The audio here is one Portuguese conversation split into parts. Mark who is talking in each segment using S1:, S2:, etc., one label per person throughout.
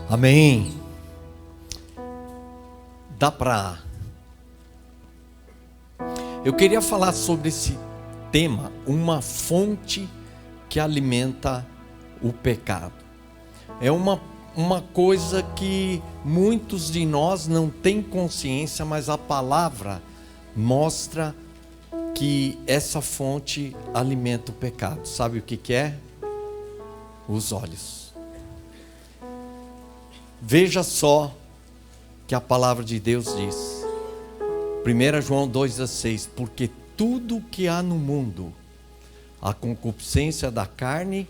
S1: Amém. Dá pra... Eu queria falar sobre esse tema, uma fonte que alimenta o pecado. É uma coisa que muitos de nós não têm consciência, mas a palavra mostra que essa fonte alimenta o pecado. Sabe o que é? Os olhos. Veja só que a palavra de Deus diz, 1 João 2,16, porque tudo que há no mundo, a concupiscência da carne,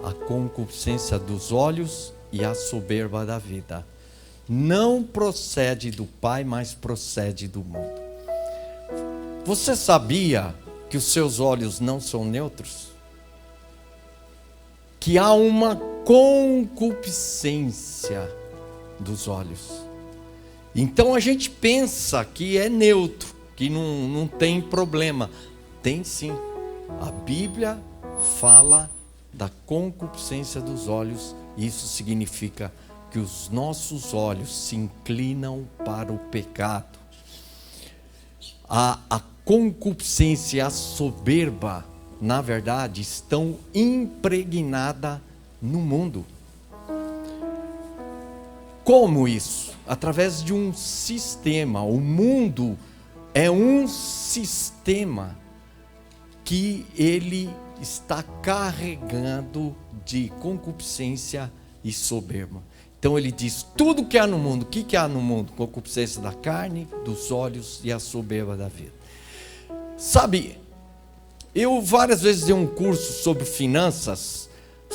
S1: a concupiscência dos olhos e a soberba da vida, não procede do Pai, mas procede do mundo. Você sabia que os seus olhos não são neutros? Que há uma concupiscência dos olhos. Então a gente pensa que é neutro, que não tem problema. Tem sim. A Bíblia fala da concupiscência dos olhos. Isso significa que os nossos olhos se inclinam para o pecado. A concupiscência e a soberba, na verdade, estão impregnadas no mundo. Como isso? Através de um sistema. O mundo é um sistema que ele está carregando de concupiscência e soberba. Então ele diz, tudo que há no mundo, o que há no mundo? Concupiscência da carne, dos olhos e a soberba da vida. Sabe, eu várias vezes dei um curso sobre finanças,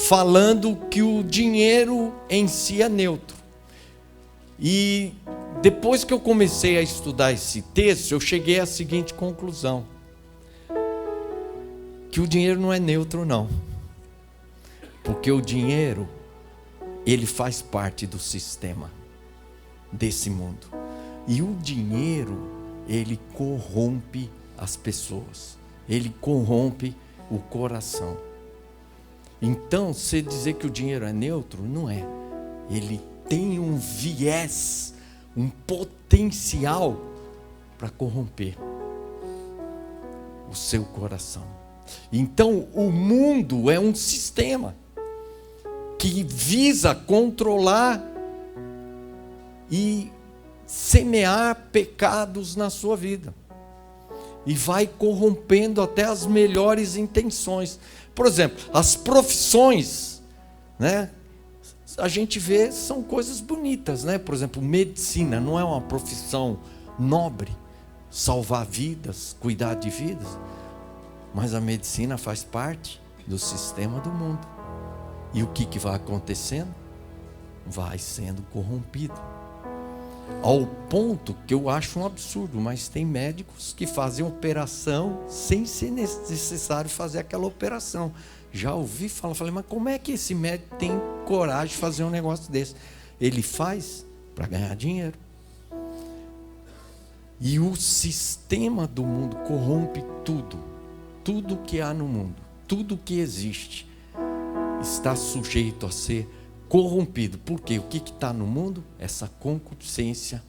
S1: falando que o dinheiro em si é neutro. E depois que eu comecei a estudar esse texto, eu cheguei à seguinte conclusão: que o dinheiro não é neutro não. Porque o dinheiro, ele faz parte do sistema desse mundo. E o dinheiro, ele corrompe as pessoas. Ele corrompe o coração. Então, você dizer que o dinheiro é neutro, não é. Ele tem um viés, um potencial para corromper o seu coração. Então, o mundo é um sistema que visa controlar e semear pecados na sua vida. E vai corrompendo até as melhores intenções. Por exemplo, as profissões, né? A gente vê, são coisas bonitas, né? Por exemplo, medicina não é uma profissão nobre, salvar vidas, cuidar de vidas, mas a medicina faz parte do sistema do mundo. E o que vai acontecendo? Vai sendo corrompido, ao ponto que eu acho um absurdo, mas tem médicos que fazem operação sem ser necessário fazer aquela operação. Já ouvi falar, falei, mas como é que esse médico tem coragem de fazer um negócio desse? Ele faz para ganhar dinheiro. E o sistema do mundo corrompe tudo. Tudo que há no mundo, tudo que existe, está sujeito a ser corrompido. Por quê? O que está no mundo? Essa concupiscência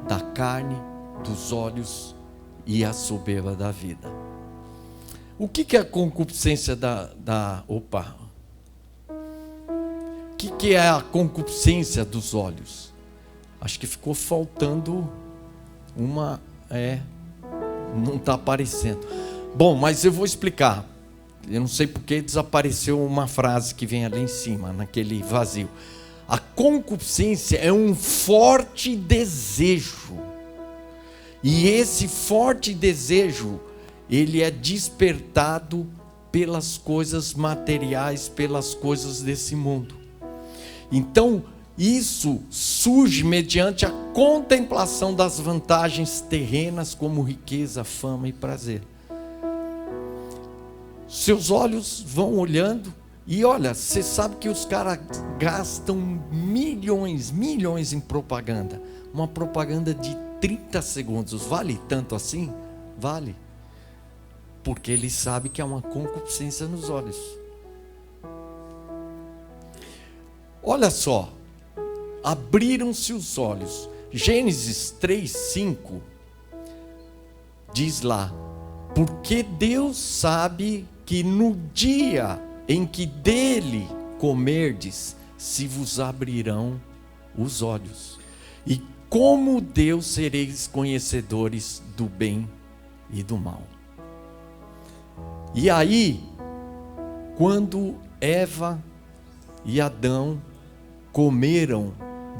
S1: da carne, dos olhos e a soberba da vida. O que é a concupiscência Opa! O que é a concupiscência dos olhos? Acho que ficou faltando uma... não está aparecendo. Bom, mas eu vou explicar. Eu não sei porque desapareceu uma frase que vem ali em cima, naquele vazio. A concupiscência é um forte desejo. E esse forte desejo, ele é despertado pelas coisas materiais, pelas coisas desse mundo. Então, isso surge mediante a contemplação das vantagens terrenas, como riqueza, fama e prazer. Seus olhos vão olhando e olha, você sabe que os caras gastam milhões em propaganda. Uma propaganda de 30 segundos, vale tanto assim? Vale. Porque ele sabe que há uma concupiscência nos olhos. Olha só, abriram-se os olhos. Gênesis 3:5 diz lá: porque Deus sabe que no dia em que dele comerdes, se vos abrirão os olhos, e como Deus sereis conhecedores do bem e do mal. E aí, quando Eva e Adão comeram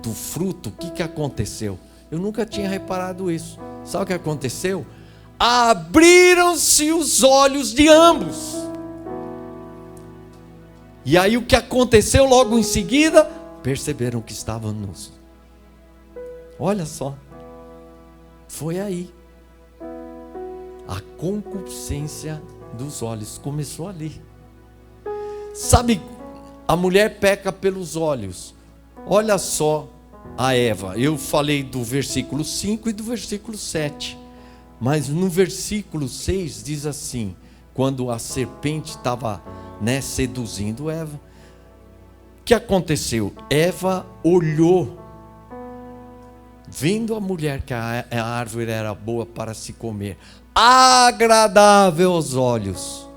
S1: do fruto, o que aconteceu? Eu nunca tinha reparado isso. Sabe o que aconteceu? Abriram-se os olhos de ambos. E aí o que aconteceu logo em seguida? Perceberam que estavam nus. Olha só. Foi aí. A concupiscência dos olhos começou ali. Sabe, a mulher peca pelos olhos. Olha só a Eva. Eu falei do versículo 5 e do versículo 7. Mas no versículo 6 diz assim: quando a serpente estava, seduzindo Eva, o que aconteceu? Eva olhou, vendo a mulher que a árvore era boa para se comer, agradável aos olhos.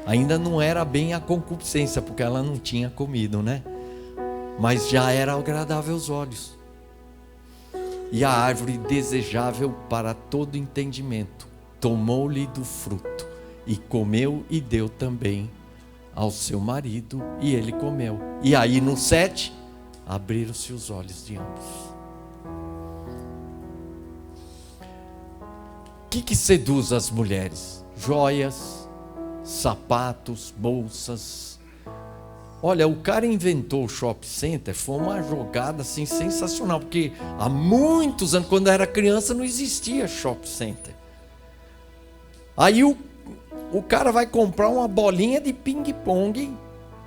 S1: Ainda não era bem a concupiscência, porque ela não tinha comido, mas já era agradável aos olhos. E a árvore desejável para todo entendimento, tomou-lhe do fruto, e comeu e deu também ao seu marido, e ele comeu. E aí no 7, abriram-se os olhos de ambos. O que seduz as mulheres? Joias, sapatos, bolsas. Olha, o cara inventou o shopping center, foi uma jogada assim sensacional, porque há muitos anos, quando eu era criança, não existia shopping center. Aí o cara vai comprar uma bolinha de ping-pong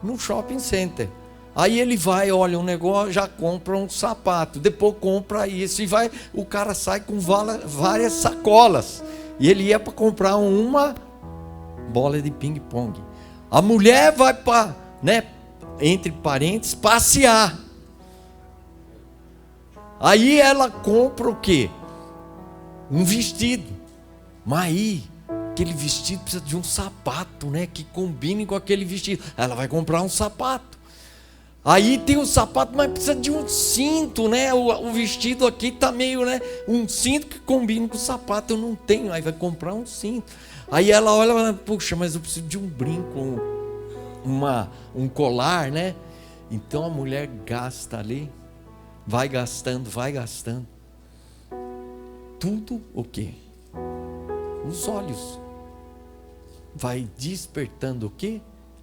S1: no shopping center. Aí ele vai, olha um negócio, já compra um sapato, depois compra isso, e vai, o cara sai com várias sacolas. E ele ia para comprar uma bola de ping-pong. A mulher vai para, entre parênteses, passear. Aí ela compra o quê? Um vestido. Mas aí, aquele vestido precisa de um sapato, que combine com aquele vestido. Ela vai comprar um sapato. Aí tem o sapato, mas precisa de um cinto, O vestido aqui está meio, um cinto que combine com o sapato. Eu não tenho. Aí vai comprar um cinto. Aí ela olha e fala: puxa, mas eu preciso de um brinco, um colar, Então a mulher gasta ali, vai gastando. Tudo o quê? Os olhos. Vai despertando o quê?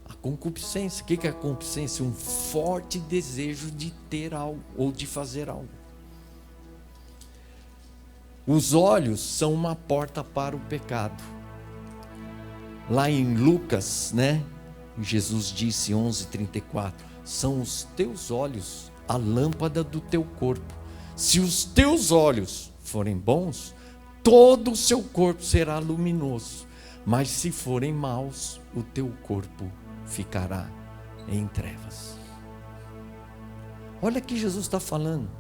S1: A concupiscência. O que é a concupiscência? Um forte desejo de ter algo ou de fazer algo. Os olhos são uma porta para o pecado. Lá em Lucas, Jesus disse 11:34, são os teus olhos a lâmpada do teu corpo. Se os teus olhos forem bons, todo o seu corpo será luminoso. Mas se forem maus, o teu corpo ficará em trevas. Olha que Jesus está falando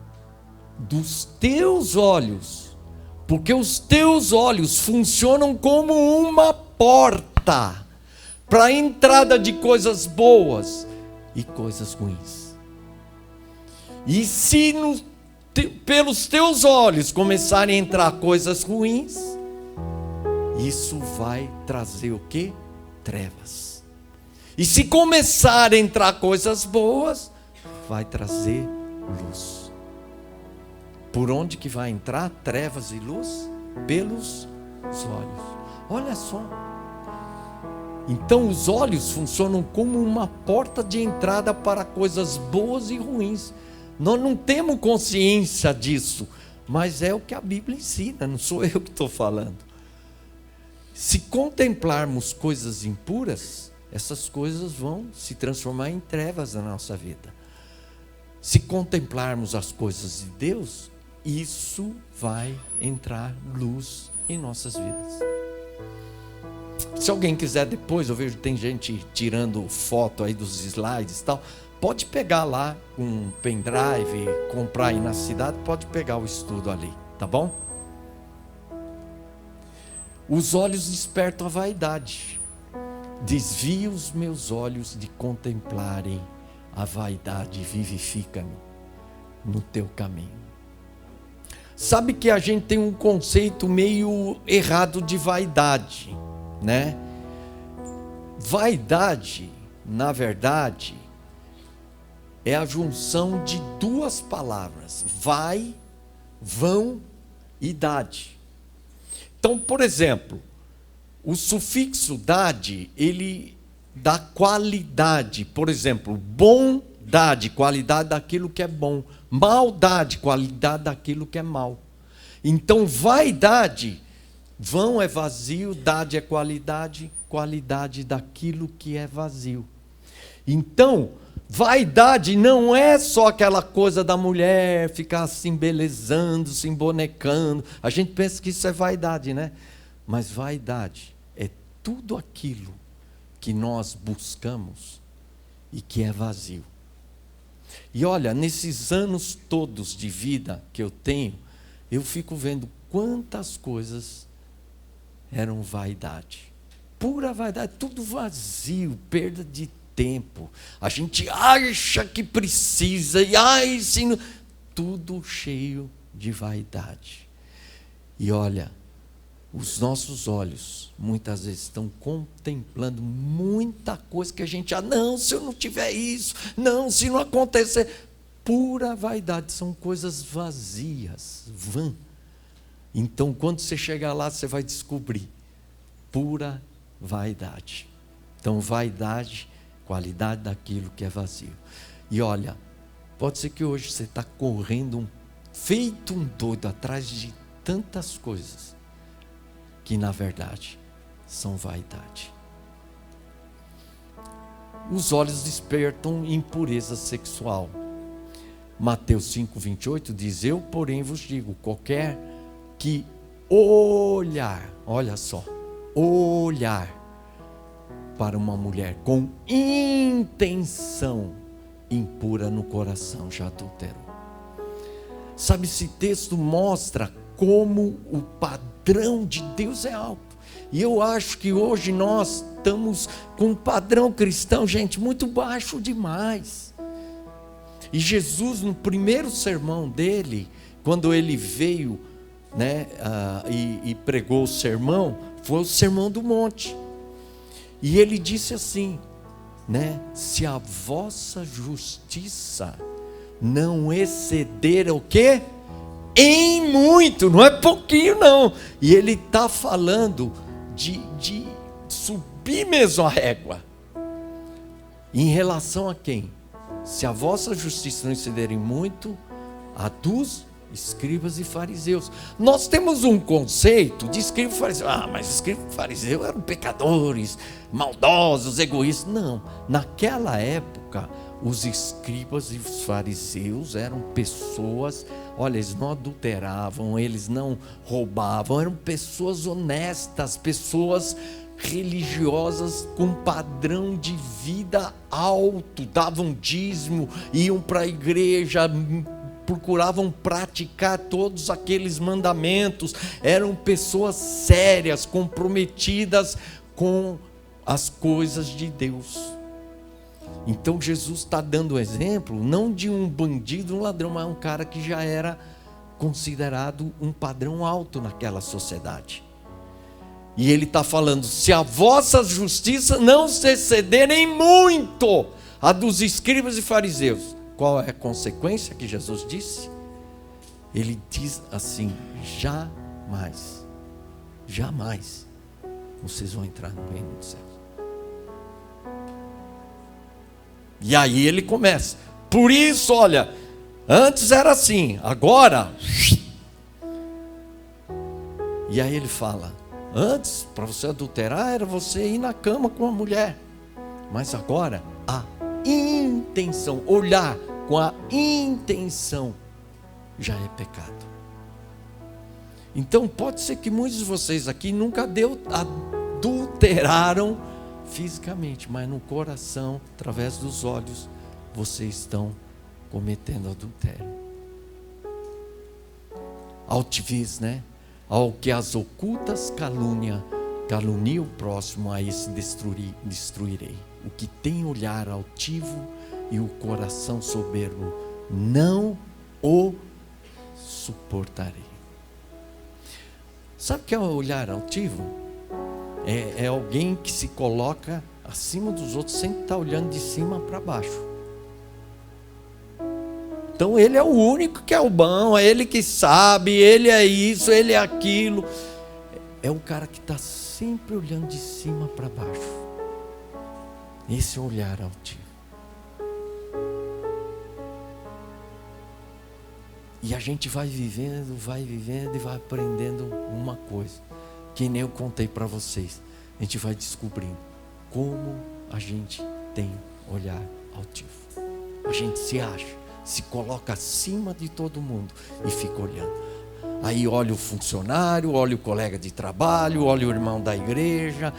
S1: dos teus olhos, porque os teus olhos funcionam como uma porta para a entrada de coisas boas e coisas ruins. E se pelos teus olhos começarem a entrar coisas ruins, isso vai trazer o quê? Trevas. E se começar a entrar coisas boas, vai trazer luz. Por onde que vai entrar trevas e luz? Pelos olhos. Olha só. Então os olhos funcionam como uma porta de entrada para coisas boas e ruins. Nós não temos consciência disso, mas é o que a Bíblia ensina, não sou eu que estou falando. Se contemplarmos coisas impuras, essas coisas vão se transformar em trevas na nossa vida. Se contemplarmos as coisas de Deus, isso vai entrar luz em nossas vidas. Se alguém quiser depois, eu vejo que tem gente tirando foto aí dos slides e tal, Pode pegar lá um pendrive, comprar aí na cidade, pode pegar o estudo ali, tá bom? Os olhos despertam a vaidade. Desvia os meus olhos de contemplarem a vaidade, vivifica-me no teu caminho. Sabe que a gente tem um conceito meio errado de vaidade, né? Vaidade, na verdade, é a junção de duas palavras: vai, vão e dade. Então, por exemplo, o sufixo dade, ele dá qualidade. Por exemplo, bondade, qualidade daquilo que é bom. Maldade, qualidade daquilo que é mal. Então, vaidade, vão é vazio, dade é qualidade, qualidade daquilo que é vazio. Então, vaidade não é só aquela coisa da mulher ficar se embelezando, se embonecando. A gente pensa que isso é vaidade, né? Mas vaidade é tudo aquilo que nós buscamos e que é vazio. E olha, nesses anos todos de vida que eu tenho, eu fico vendo quantas coisas eram vaidade. Pura vaidade, tudo vazio, perda de tempo. A gente acha que precisa, e se não... tudo cheio de vaidade. E olha, os nossos olhos muitas vezes estão contemplando muita coisa que a gente não, se eu não tiver isso, não, se não acontecer. Pura vaidade, são coisas vazias, vã. Então, quando você chegar lá, você vai descobrir pura vaidade. Então, vaidade, qualidade daquilo que é vazio. E olha, pode ser que hoje você está correndo feito um doido atrás de tantas coisas que na verdade são vaidade. Os olhos despertam impureza sexual. Mateus 5:28 diz: eu, porém, vos digo, qualquer que olhar, olha só, olhar para uma mulher com intenção impura no coração, já adulterou. Sabe, esse texto mostra como o padrão de Deus é alto. E eu acho que hoje nós estamos com um padrão cristão, gente, muito baixo demais. E Jesus, no primeiro sermão dele, quando ele veio, né, e pregou o sermão, foi o Sermão do Monte. E ele disse assim, né, se a vossa justiça não exceder o quê? Em muito, não é pouquinho não. E ele está falando de subir mesmo a régua. Em relação a quem? Se a vossa justiça não exceder em muito, a dos escribas e fariseus. Nós temos um conceito de escriba e fariseu. Mas escriba e fariseu eram pecadores, maldosos, egoístas. Não, naquela época os escribas e os fariseus eram pessoas, olha, eles não adulteravam, eles não roubavam, eram pessoas honestas, pessoas religiosas com padrão de vida alto, davam dízimo, iam para a igreja, procuravam praticar todos aqueles mandamentos, eram pessoas sérias, comprometidas com as coisas de Deus. Então Jesus está dando exemplo, não de um bandido, um ladrão, mas um cara que já era considerado um padrão alto naquela sociedade. E ele está falando, se a vossa justiça não se excederem muito a dos escribas e fariseus. Qual é a consequência que Jesus disse? Ele diz assim, jamais, jamais vocês vão entrar no reino dos céus. E aí ele começa, por isso, olha, antes era assim, agora... E aí ele fala, antes, para você adulterar, era você ir na cama com a mulher. Mas agora, a intenção, olhar com a intenção, já é pecado. Então, pode ser que muitos de vocês aqui nunca adulteraram fisicamente, mas no coração, através dos olhos, vocês estão cometendo adultério. Altivez, né? Ao que as ocultas calunia o próximo, a esse destruirei. O que tem olhar altivo e o coração soberbo, não o suportarei. Sabe o que é o olhar altivo? É alguém que se coloca acima dos outros, sempre está olhando de cima para baixo. Então ele é o único que é o bom, é ele que sabe, ele é isso, ele é aquilo. É o cara que está sempre olhando de cima para baixo. Esse é o olhar altivo. E a gente vai vivendo e vai aprendendo uma coisa, que nem eu contei para vocês. A gente vai descobrindo como a gente tem olhar altivo. A gente se acha, se coloca acima de todo mundo e fica olhando. Aí olha o funcionário, olha o colega de trabalho, olha o irmão da igreja,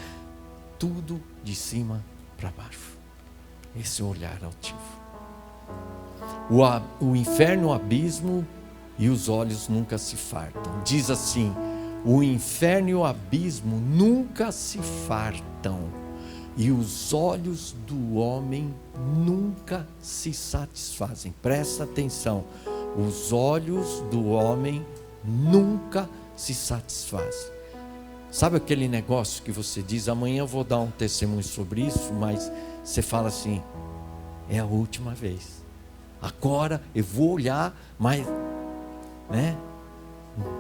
S1: tudo de cima para baixo. Esse é o olhar altivo. O inferno, o abismo e os olhos nunca se fartam. Diz assim: o inferno e o abismo nunca se fartam, e os olhos do homem nunca se satisfazem. Presta atenção: os olhos do homem nunca se satisfazem. Sabe aquele negócio que você diz: amanhã eu vou dar um testemunho sobre isso, mas você fala assim: é a última vez. Agora eu vou olhar, mas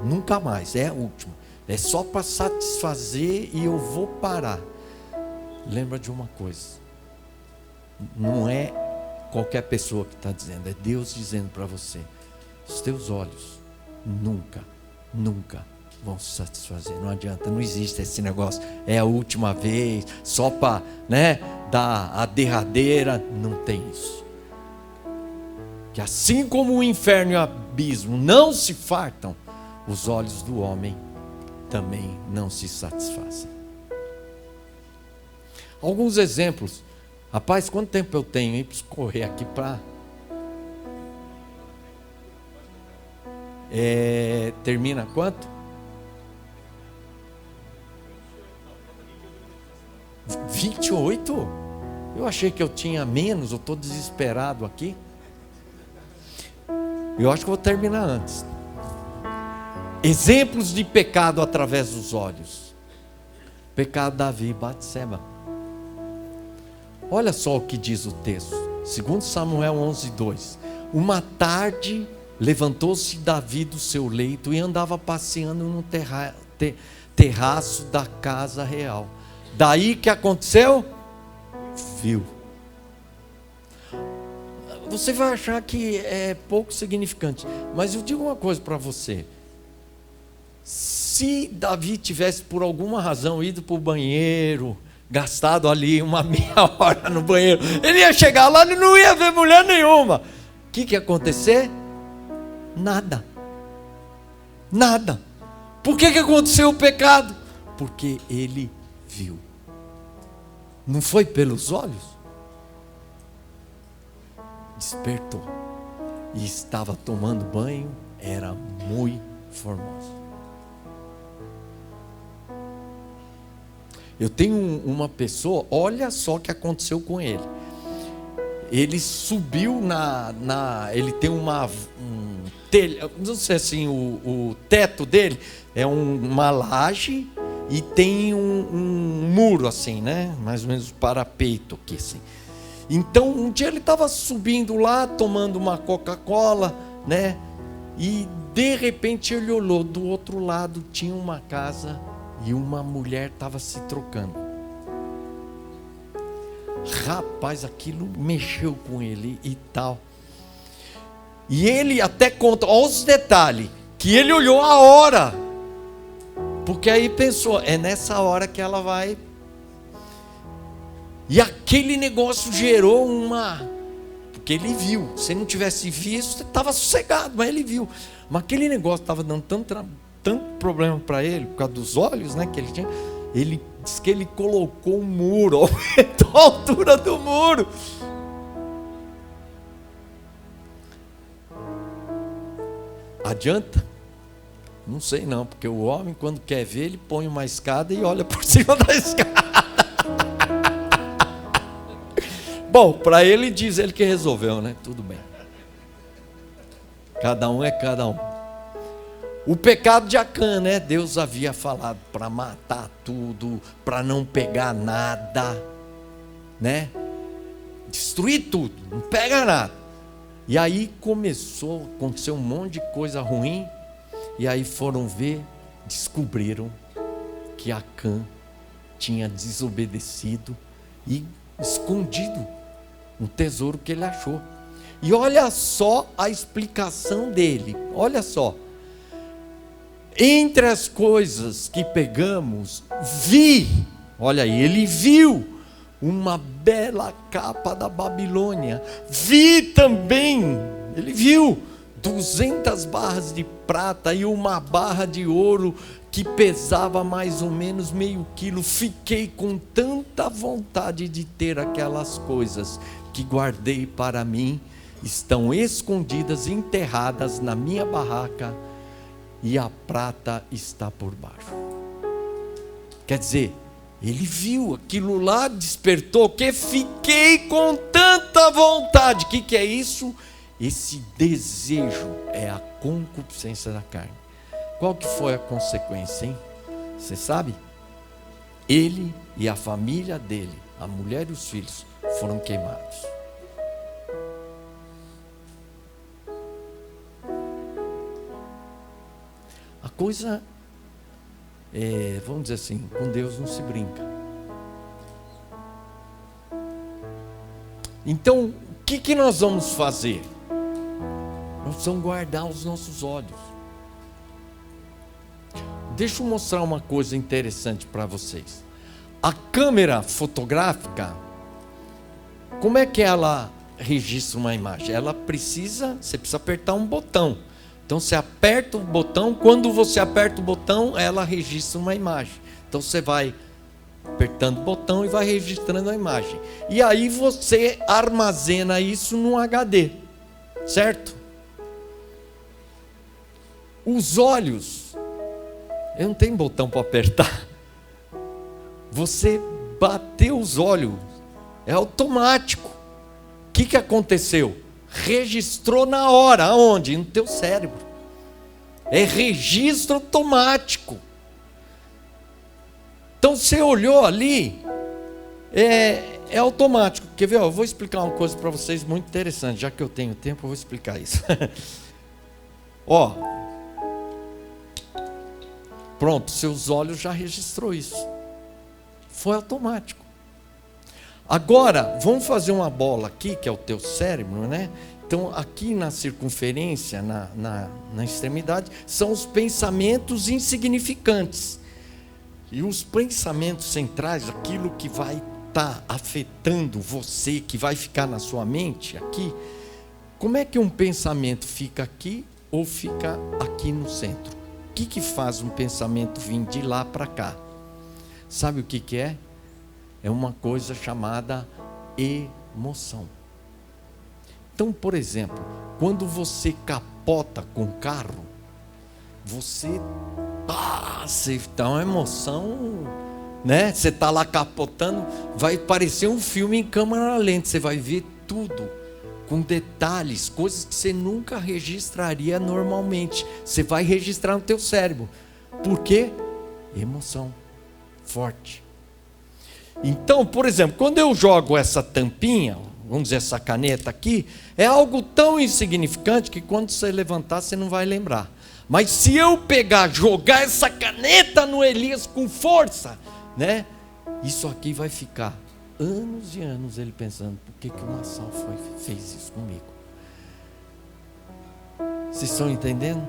S1: nunca mais, é a última. É só para satisfazer e eu vou parar. Lembra de uma coisa: não é qualquer pessoa que está dizendo, é Deus dizendo para você: os teus olhos nunca vão se satisfazer. Não adianta, não existe esse negócio, é a última vez, só para dar a derradeira. Não tem isso. Que assim como o inferno e o abismo não se fartam, os olhos do homem também não se satisfazem. Alguns exemplos. Rapaz, quanto tempo eu tenho, hein? Preciso correr aqui para... termina quanto? 28? Eu achei que eu tinha menos, eu estou desesperado aqui. Eu acho que vou terminar antes. Exemplos de pecado através dos olhos. Pecado de Davi e Batseba. Olha só o que diz o texto. 2 Samuel 11:2. Uma tarde levantou-se Davi do seu leito e andava passeando no terraço da casa real. Daí que aconteceu? Viu. Você vai achar que é pouco significante, mas eu digo uma coisa para você: se Davi tivesse por alguma razão ido para o banheiro, gastado ali uma meia hora no banheiro, ele ia chegar lá e não ia ver mulher nenhuma. O que ia acontecer? Nada. Por que aconteceu o pecado? Porque ele viu. Não foi pelos olhos? Despertou e estava tomando banho, era muito formoso. Eu tenho uma pessoa, olha só o que aconteceu com ele. Ele subiu ele tem telha, não sei assim, o teto dele é uma laje e tem um muro assim, mais ou menos o parapeito aqui assim. Então um dia ele estava subindo lá, tomando uma Coca-Cola, e de repente ele olhou, do outro lado tinha uma casa e uma mulher estava se trocando. Rapaz, aquilo mexeu com ele e tal. E ele até conta, olha os detalhes, que ele olhou a hora, porque aí pensou, é nessa hora que ela vai. E aquele negócio gerou porque ele viu. Se não tivesse visto, estava sossegado, mas ele viu. Mas aquele negócio estava dando tanto problema para ele, por causa dos olhos que ele tinha. Ele diz que ele colocou um muro, aumentou a altura do muro. Adianta? Não sei não, porque o homem, quando quer ver, ele põe uma escada e olha por cima da escada. Bom, para ele, diz ele que resolveu, né? Tudo bem. Cada um é cada um. O pecado de Acã, né? Deus havia falado para matar tudo, para não pegar nada, né? Destruir tudo, não pega nada. E aí começou a acontecer um monte de coisa ruim. E aí foram ver, descobriram que Acã tinha desobedecido e escondido um tesouro que ele achou. E olha só a explicação dele, olha só. Entre as coisas que pegamos, olha aí, ele viu uma bela capa da Babilônia. Ele viu 200 barras de prata e uma barra de ouro que pesava mais ou menos meio quilo. Fiquei com tanta vontade de ter aquelas coisas que guardei para mim. Estão escondidas, enterradas na minha barraca, e a prata está por baixo. Quer dizer, ele viu aquilo lá, despertou, que fiquei com tanta vontade. O que é isso? Esse desejo é a concupiscência da carne. Qual que foi a consequência, hein? Você sabe? Ele e a família dele, a mulher e os filhos, foram queimados. A coisa vamos dizer assim, com Deus não se brinca. Então, o que nós vamos fazer? Nós precisamos guardar os nossos olhos. Deixa eu mostrar uma coisa interessante para vocês. A câmera fotográfica, como é que ela registra uma imagem? Você precisa apertar um botão. Então você aperta o botão, quando você aperta o botão, ela registra uma imagem. Então você vai apertando o botão e vai registrando a imagem. E aí você armazena isso num HD, certo? Os olhos, eu não tenho botão para apertar. Você bateu os olhos, é automático. O que aconteceu? Registrou na hora, aonde? No teu cérebro. É registro automático. Então você olhou ali, é automático. Quer ver? Eu vou explicar uma coisa para vocês muito interessante. Já que eu tenho tempo, eu vou explicar isso. Ó, pronto, seus olhos já registrou isso. Foi automático. Agora, vamos fazer uma bola aqui, que é o teu cérebro, né? Então, aqui na circunferência, na extremidade, são os pensamentos insignificantes. E os pensamentos centrais, aquilo que vai estar afetando você, que vai ficar na sua mente, aqui. Como é que um pensamento fica aqui ou fica aqui no centro? O que faz um pensamento vir de lá para cá? Sabe o que é? É uma coisa chamada emoção. Então, por exemplo, quando você capota com o carro, você dá uma emoção, né? Você está lá capotando, vai parecer um filme em câmera lenta, você vai ver tudo, com detalhes, coisas que você nunca registraria normalmente. Você vai registrar no teu cérebro. Por quê? Emoção forte. Então, por exemplo, quando eu jogo essa tampinha, vamos dizer essa caneta aqui, é algo tão insignificante que quando você levantar você não vai lembrar. Mas se eu jogar essa caneta no Elias com força, né? Isso aqui vai ficar anos e anos ele pensando, por que o Massal fez isso comigo? Vocês estão entendendo?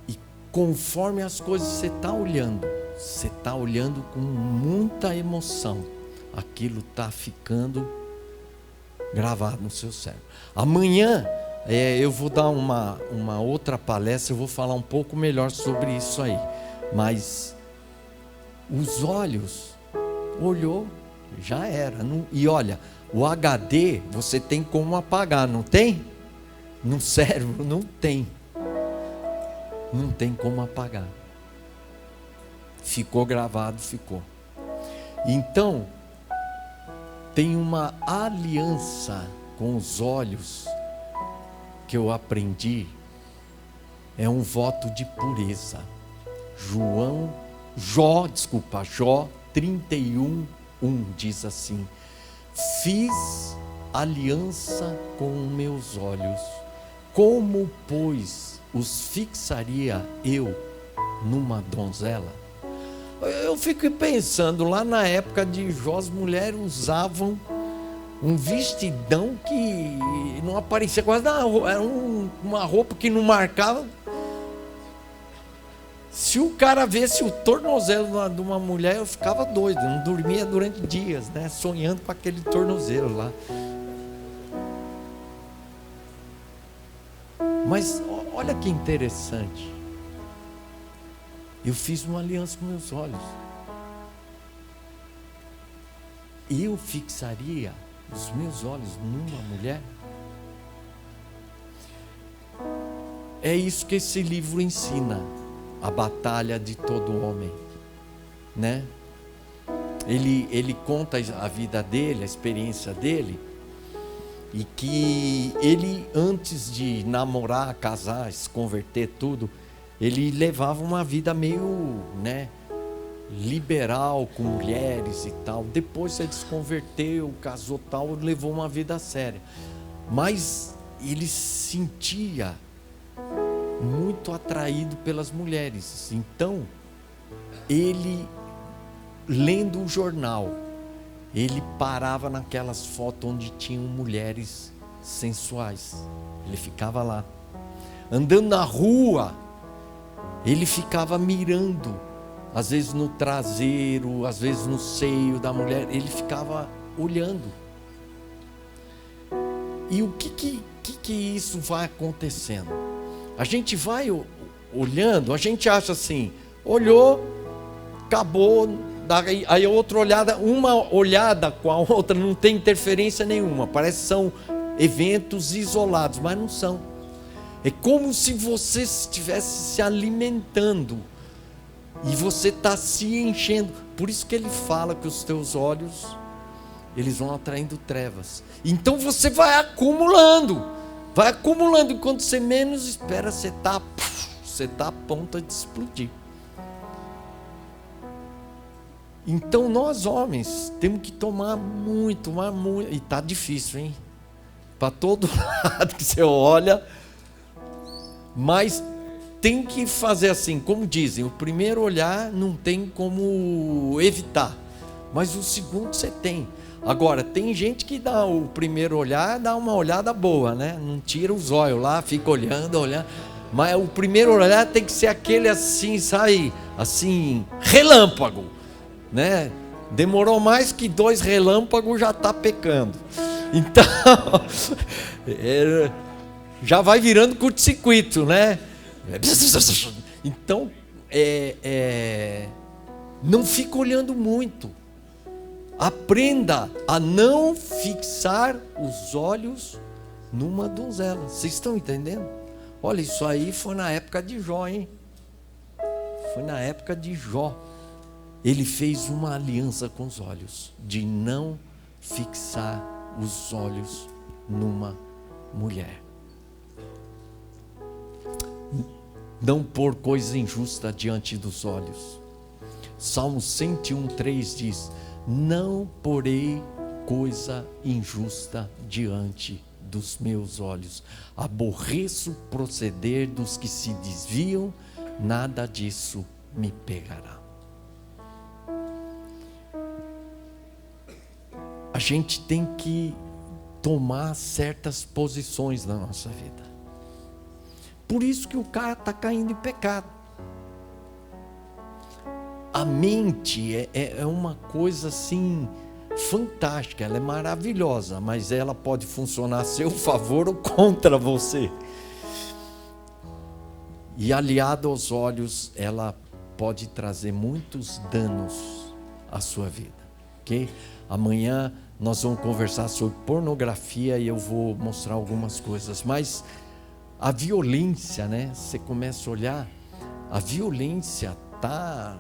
S1: E conforme as coisas você está olhando com muita emoção, aquilo está ficando gravado no seu cérebro. Amanhã eu vou dar uma outra palestra, eu vou falar um pouco melhor sobre isso aí. Mas os olhos, olhou, já era. E olha, o HD você tem como apagar, não tem? no cérebro, não tem como apagar. Ficou gravado, ficou. Então, tem uma aliança com os olhos que eu aprendi, é um voto de pureza. Jó 31:1 diz assim: fiz aliança com meus olhos, como, pois, os fixaria eu numa donzela? Eu fico pensando, lá na época de Jó, as mulheres usavam um vestidão que não aparecia quase nada, era uma roupa que não marcava. Se o cara visse o tornozelo de uma mulher, eu ficava doido, não dormia durante dias, né? Sonhando com aquele tornozelo lá. Mas olha que interessante. Eu fiz uma aliança com meus olhos. Eu fixaria os meus olhos numa mulher? É isso que esse livro ensina. A batalha de todo homem, né? Ele conta a vida dele, a experiência dele, e que ele, antes de namorar, casar, se converter, tudo, ele levava uma vida meio, né, liberal, com mulheres e tal. Depois ele se converteu, casou tal, levou uma vida séria. Mas ele sentia muito atraído pelas mulheres. Então, ele, lendo o jornal, ele parava naquelas fotos onde tinham mulheres sensuais. Ele ficava lá. Andando na rua, ele ficava mirando, às vezes no traseiro, às vezes no seio da mulher. Ele ficava olhando. E o que isso vai acontecendo? A gente vai olhando, a gente acha assim, olhou, acabou, aí outra olhada, uma olhada com a outra não tem interferência nenhuma, parece que são eventos isolados, mas não são. É como se você estivesse se alimentando e você está se enchendo. Por isso que ele fala que os teus olhos, eles vão atraindo trevas. Então você vai acumulando, e quando você menos espera, você está a ponto de explodir. Então nós homens temos que tomar muito, e está difícil, hein? Para todo lado que você olha, mas tem que fazer assim, como dizem, o primeiro olhar não tem como evitar, mas o segundo você tem. Agora, tem gente que dá o primeiro olhar, dá uma olhada boa, né? Não tira os olhos lá, fica olhando. Mas o primeiro olhar tem que ser aquele assim, sabe? Assim, relâmpago, né? Demorou mais que 2 relâmpagos, já está pecando. Então, já vai virando curto-circuito, né? Então, não fica olhando muito. Aprenda a não fixar os olhos numa donzela. Vocês estão entendendo? Olha, isso aí foi na época de Jó, hein? Foi na época de Jó. Ele fez uma aliança com os olhos, de não fixar os olhos numa mulher. Não pôr coisa injusta diante dos olhos. Salmo 101:3 diz: não porei coisa injusta diante dos meus olhos. Aborreço o proceder dos que se desviam, nada disso me pegará. A gente tem que tomar certas posições na nossa vida. Por isso que o cara está caindo em pecado. A mente é uma coisa assim fantástica, ela é maravilhosa, mas ela pode funcionar a seu favor ou contra você. E aliado aos olhos, ela pode trazer muitos danos à sua vida, ok? Amanhã nós vamos conversar sobre pornografia e eu vou mostrar algumas coisas, mas a violência, né? Você começa a olhar, a violência tá...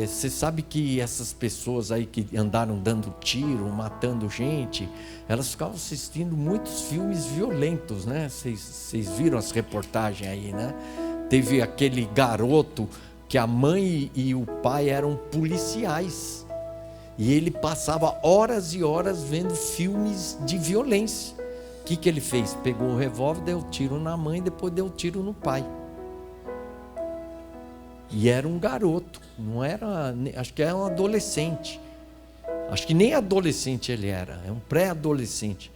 S1: Você sabe que essas pessoas aí que andaram dando tiro, matando gente, elas ficavam assistindo muitos filmes violentos, né? Vocês viram as reportagens aí, né? Teve aquele garoto que a mãe e o pai eram policiais, e ele passava horas e horas vendo filmes de violência. O que ele fez? Pegou o revólver, deu tiro na mãe, depois deu tiro no pai. E era um garoto, não era, acho que era um adolescente. Acho que nem adolescente ele era, é um pré-adolescente.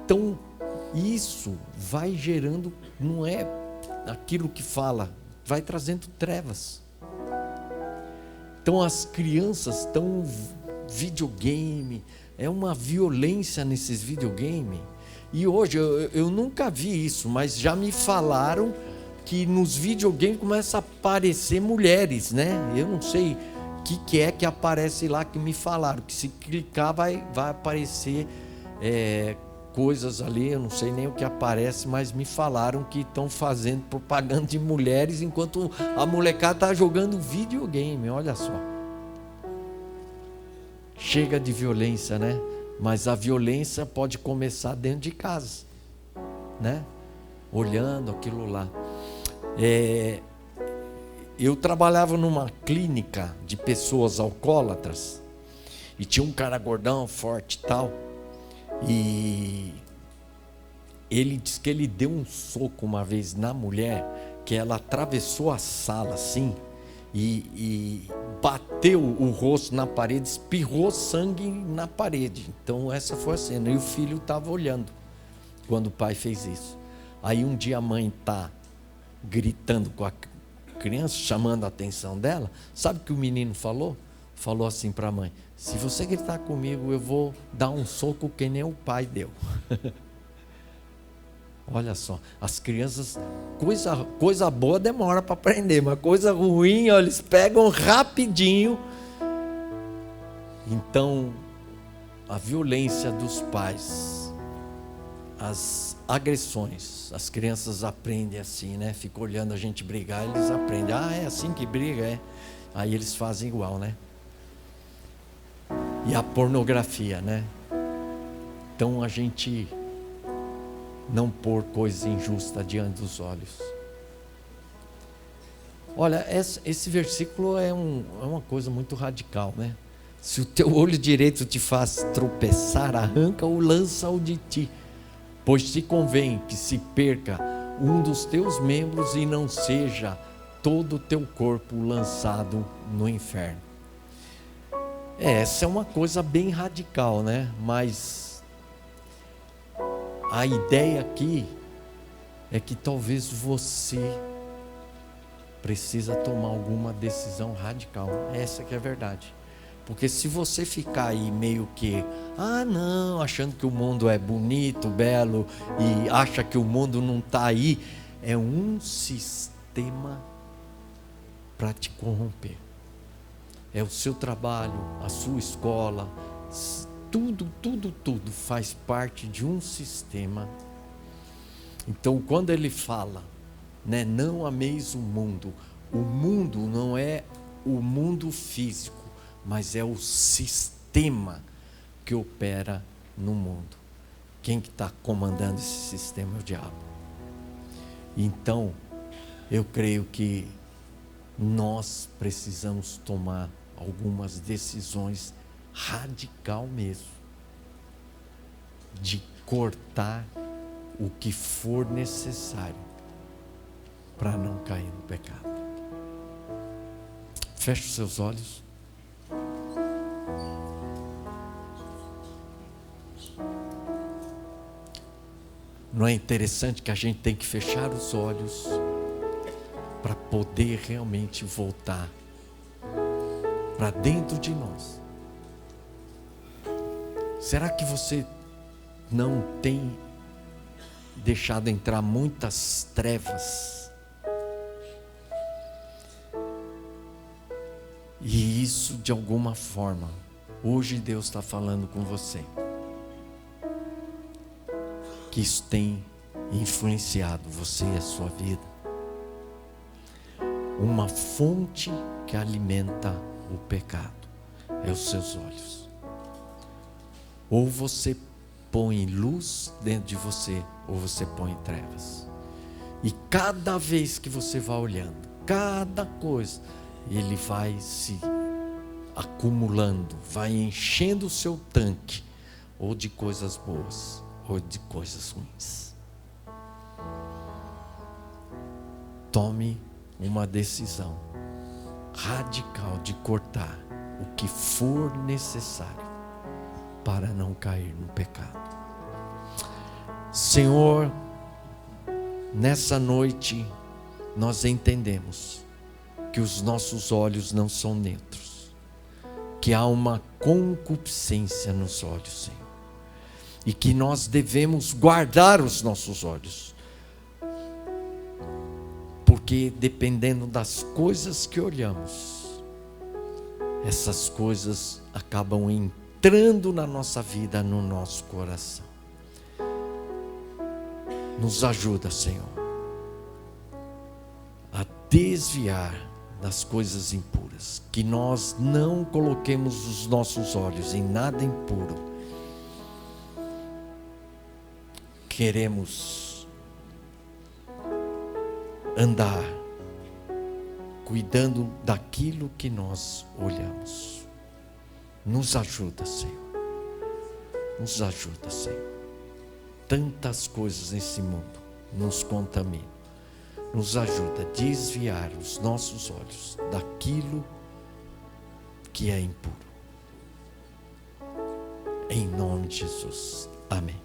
S1: Então, isso vai gerando, não é aquilo que fala, vai trazendo trevas. Então, as crianças estão videogame, é uma violência nesses videogames. E hoje, eu nunca vi isso, mas já me falaram que nos videogames começa a aparecer mulheres, né? Eu não sei o que é que aparece lá, que me falaram, que se clicar vai aparecer coisas ali, eu não sei nem o que aparece, mas me falaram que estão fazendo propaganda de mulheres enquanto a molecada está jogando videogame, olha só. Chega de violência, né? Mas a violência pode começar dentro de casa, né? Olhando aquilo lá. Eu trabalhava numa clínica de pessoas alcoólatras e tinha um cara gordão, forte e tal, e ele disse que ele deu um soco uma vez na mulher, que ela atravessou a sala assim e bateu o rosto na parede, espirrou sangue na parede. Então essa foi a cena, e o filho estava olhando quando o pai fez isso. Aí um dia a mãe está gritando com a criança, chamando a atenção dela. Sabe o que o menino falou? Falou assim para a mãe: se você gritar comigo, eu vou dar um soco que nem o pai deu. Olha só, as crianças, coisa boa demora para aprender, mas coisa ruim, ó, eles pegam rapidinho. Então, a violência dos pais, as agressões, as crianças aprendem assim, né? Ficam olhando a gente brigar, eles aprendem. Ah, é assim que briga, é. Aí eles fazem igual, né? E a pornografia, né? Então a gente não pôr coisa injusta diante dos olhos. Olha, esse versículo é uma coisa muito radical, né? Se o teu olho direito te faz tropeçar, arranca-o, lança-o de ti. Pois te convém que se perca um dos teus membros e não seja todo o teu corpo lançado no inferno. Essa é uma coisa bem radical, né? Mas a ideia aqui é que talvez você precisa tomar alguma decisão radical. Essa que é a verdade. Porque se você ficar aí meio que, não, achando que o mundo é bonito, belo, e acha que o mundo não está aí, é um sistema para te corromper. É o seu trabalho, a sua escola, tudo faz parte de um sistema. Então, quando ele fala, né, não ameis o mundo não é o mundo físico, mas é o sistema que opera no mundo. Quem que está comandando esse sistema é o diabo. Então, eu creio que nós precisamos tomar algumas decisões radical mesmo, de cortar o que for necessário para não cair no pecado. Feche os seus olhos. Não é interessante que a gente tem que fechar os olhos para poder realmente voltar para dentro de nós? Será que você não tem deixado entrar muitas trevas? E isso, de alguma forma, hoje Deus está falando com você, que isso tem influenciado você e a sua vida? Uma fonte que alimenta o pecado é os seus olhos. Ou você põe luz dentro de você, ou você põe trevas. E cada vez que você vai olhando, cada coisa, ele vai se acumulando, vai enchendo o seu tanque, ou de coisas boas, ou de coisas ruins. Tome uma decisão radical de cortar o que for necessário para não cair no pecado. Senhor, nessa noite nós entendemos que os nossos olhos não são neutros, que há uma concupiscência nos olhos, Senhor, e que nós devemos guardar os nossos olhos, porque dependendo das coisas que olhamos, essas coisas acabam entrando na nossa vida, no nosso coração. Nos ajuda, Senhor, a desviar das coisas impuras, que nós não coloquemos os nossos olhos em nada impuro. Queremos andar cuidando daquilo que nós olhamos. Nos ajuda, Senhor. Nos ajuda, Senhor. Tantas coisas nesse mundo nos contaminam. Nos ajuda a desviar os nossos olhos daquilo que é impuro. Em nome de Jesus. Amém.